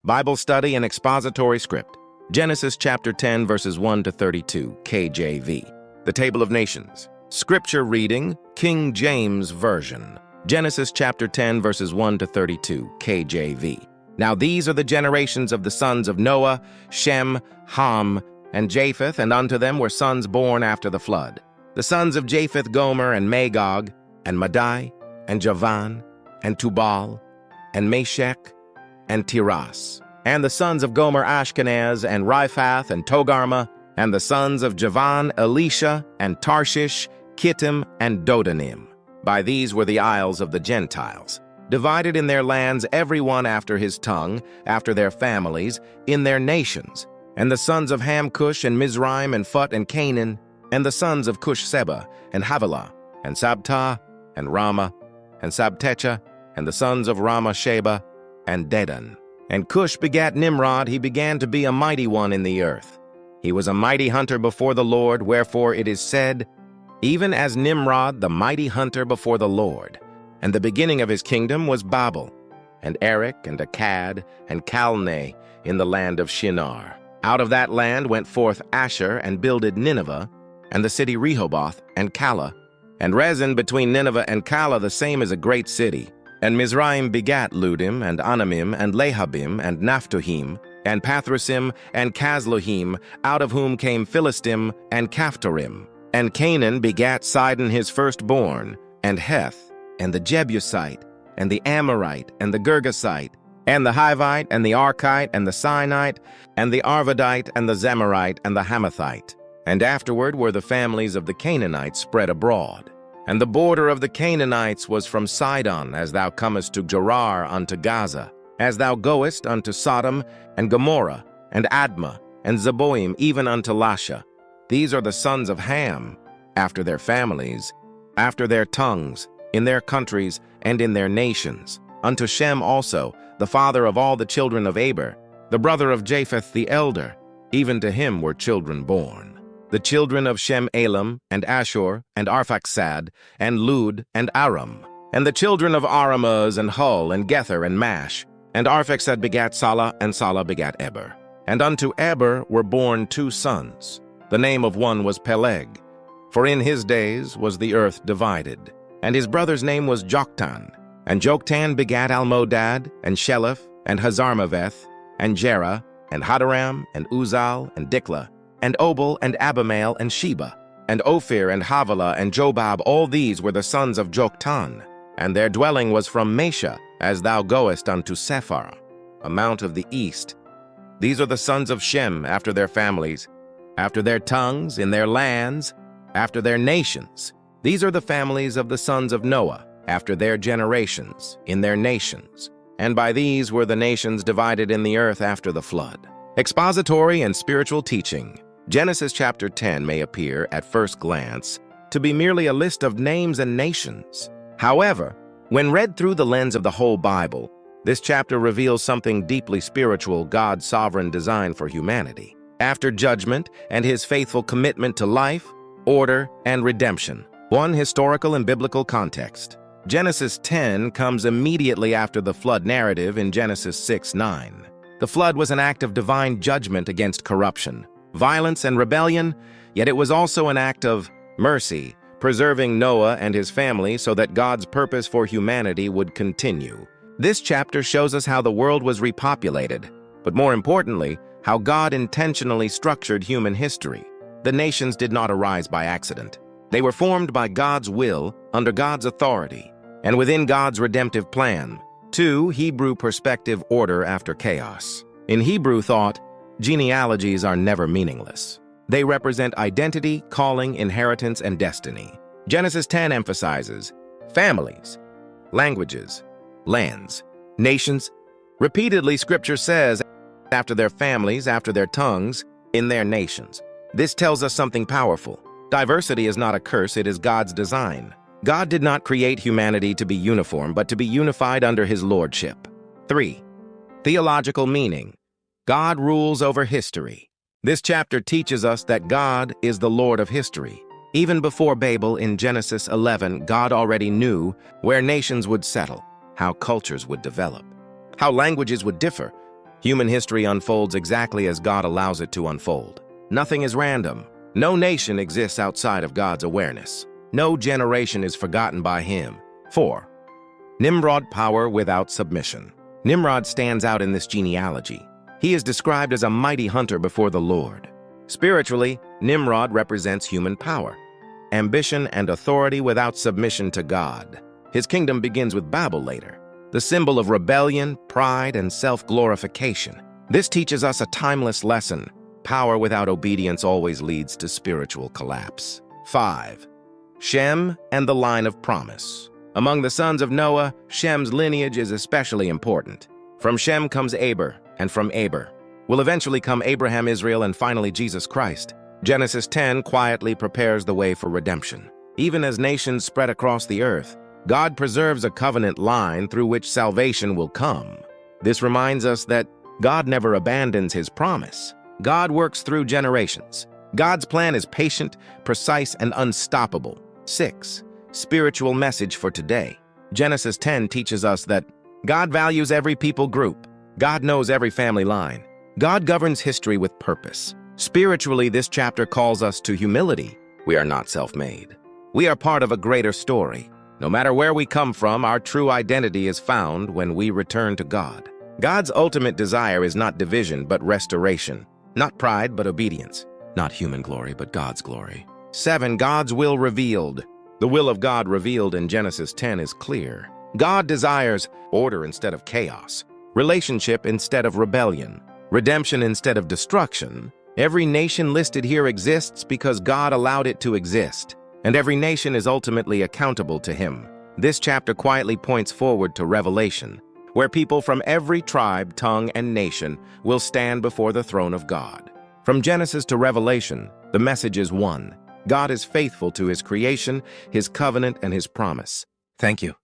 Bible study and expository script. Genesis chapter 10, verses 1 to 32, KJV. The Table of Nations. Scripture reading, King James Version. Genesis chapter 10, verses 1 to 32, KJV. Now these are the generations of the sons of Noah, Shem, Ham, and Japheth, and unto them were sons born after the flood. The sons of Japheth, Gomer, and Magog, and Madai, and Javan, and Tubal, and Meshech, and Tiras. And the sons of Gomer, Ashkenaz, and Riphath, and Togarmah, and the sons of Javan, Elisha, and Tarshish, Kittim, and Dodanim. By these were the isles of the Gentiles, divided in their lands every one after his tongue, after their families, in their nations. And the sons of Ham, Cush, and Mizraim, and Phut, and Canaan, and the sons of Cush, Seba, and Havilah, and Sabtah, and Ramah, and Sabtecha, and the sons of Ramah, Sheba, and Dedan. And Cush begat Nimrod. He began to be a mighty one in the earth. He was a mighty hunter before the Lord, wherefore it is said, even as Nimrod, the mighty hunter before the Lord. And the beginning of his kingdom was Babel, and Erech, and Akkad, and Calneh, in the land of Shinar. Out of that land went forth Asher, and builded Nineveh, and the city Rehoboth, and Calah. And Rezin between Nineveh and Calah, the same is a great city. And Mizraim begat Ludim, and Anamim, and Lehabim, and Naphtuhim, and Pathrusim, and Casluhim, out of whom came Philistim, and Caphtorim. And Canaan begat Sidon his firstborn, and Heth, and the Jebusite, and the Amorite, and the Girgasite, and the Hivite, and the Archite, and the Sinite, and the Arvadite, and the Zemarite, and the Hamathite. And afterward were the families of the Canaanites spread abroad. And the border of the Canaanites was from Sidon, as thou comest to Gerar unto Gaza, as thou goest unto Sodom, and Gomorrah, and Admah, and Zeboim, even unto Lasha. These are the sons of Ham, after their families, after their tongues, in their countries, and in their nations. Unto Shem also, the father of all the children of Aber, the brother of Japheth the elder, even to him were children born. The children of Shem, Elam, and Ashur, and Arphaxad, and Lud, and Aram. And the children of Aramuz, and Hul, and Gether, and Mash. And Arphaxad begat Salah, and Salah begat Eber. And unto Eber were born 2 sons. The name of one was Peleg, for in his days was the earth divided. And his brother's name was Joktan. And Joktan begat Almodad, and Sheleph, and Hazarmaveth, and Jerah, and Hadoram, and Uzal, and Diklah, and Obal, and Abimael, and Sheba, and Ophir, and Havilah, and Jobab. All these were the sons of Joktan. And their dwelling was from Mesha, as thou goest unto Sephar, a mount of the east. These are the sons of Shem, after their families, after their tongues, in their lands, after their nations. These are the families of the sons of Noah, after their generations, in their nations. And by these were the nations divided in the earth after the flood. Expository and spiritual teaching. Genesis chapter 10 may appear, at first glance, to be merely a list of names and nations. However, when read through the lens of the whole Bible, this chapter reveals something deeply spiritual, God's sovereign design for humanity. After judgment and his faithful commitment to life, order, and redemption. One historical and biblical context. Genesis 10 comes immediately after the flood narrative in Genesis 6:9. The flood was an act of divine judgment against corruption, violence, and rebellion, yet it was also an act of mercy, preserving Noah and his family so that God's purpose for humanity would continue. This chapter shows us how the world was repopulated, but more importantly, how God intentionally structured human history. The nations did not arise by accident. They were formed by God's will, under God's authority, and within God's redemptive plan. 2. Hebrew perspective, order after chaos. In Hebrew thought, genealogies are never meaningless. They represent identity, calling, inheritance, and destiny. Genesis 10 emphasizes families, languages, lands, nations. Repeatedly, Scripture says, after their families, after their tongues, in their nations. This tells us something powerful. Diversity is not a curse, it is God's design. God did not create humanity to be uniform, but to be unified under his lordship. 3. Theological meaning. God rules over history. This chapter teaches us that God is the Lord of history. Even before Babel in Genesis 11, God already knew where nations would settle, how cultures would develop, how languages would differ, Human history unfolds exactly as God allows it to unfold. Nothing is random. No nation exists outside of God's awareness. No generation is forgotten by Him. 4. Nimrod power without submission. Nimrod stands out in this genealogy. He is described as a mighty hunter before the Lord. Spiritually, Nimrod represents human power, ambition and authority without submission to God. His kingdom begins with Babel later, the symbol of rebellion, pride, and self-glorification. This teaches us a timeless lesson. Power without obedience always leads to spiritual collapse. 5. Shem and the line of promise. Among the sons of Noah, Shem's lineage is especially important. From Shem comes Aber, and from Aber will eventually come Abraham, Israel, and finally Jesus Christ. Genesis 10 quietly prepares the way for redemption. Even as nations spread across the earth, God preserves a covenant line through which salvation will come. This reminds us that God never abandons His promise. God works through generations. God's plan is patient, precise, and unstoppable. 6. Spiritual message for today. Genesis 10 teaches us that God values every people group. God knows every family line. God governs history with purpose. Spiritually, this chapter calls us to humility. We are not self-made. We are part of a greater story. No matter where we come from, our true identity is found when we return to God. God's ultimate desire is not division, but restoration. Not pride, but obedience. Not human glory, but God's glory. 7. God's will revealed. The will of God revealed in Genesis 10 is clear. God desires order instead of chaos, relationship instead of rebellion, redemption instead of destruction. Every nation listed here exists because God allowed it to exist, and every nation is ultimately accountable to Him. This chapter quietly points forward to Revelation, where people from every tribe, tongue, and nation will stand before the throne of God. From Genesis to Revelation, the message is one. God is faithful to His creation, His covenant, and His promise. Thank you.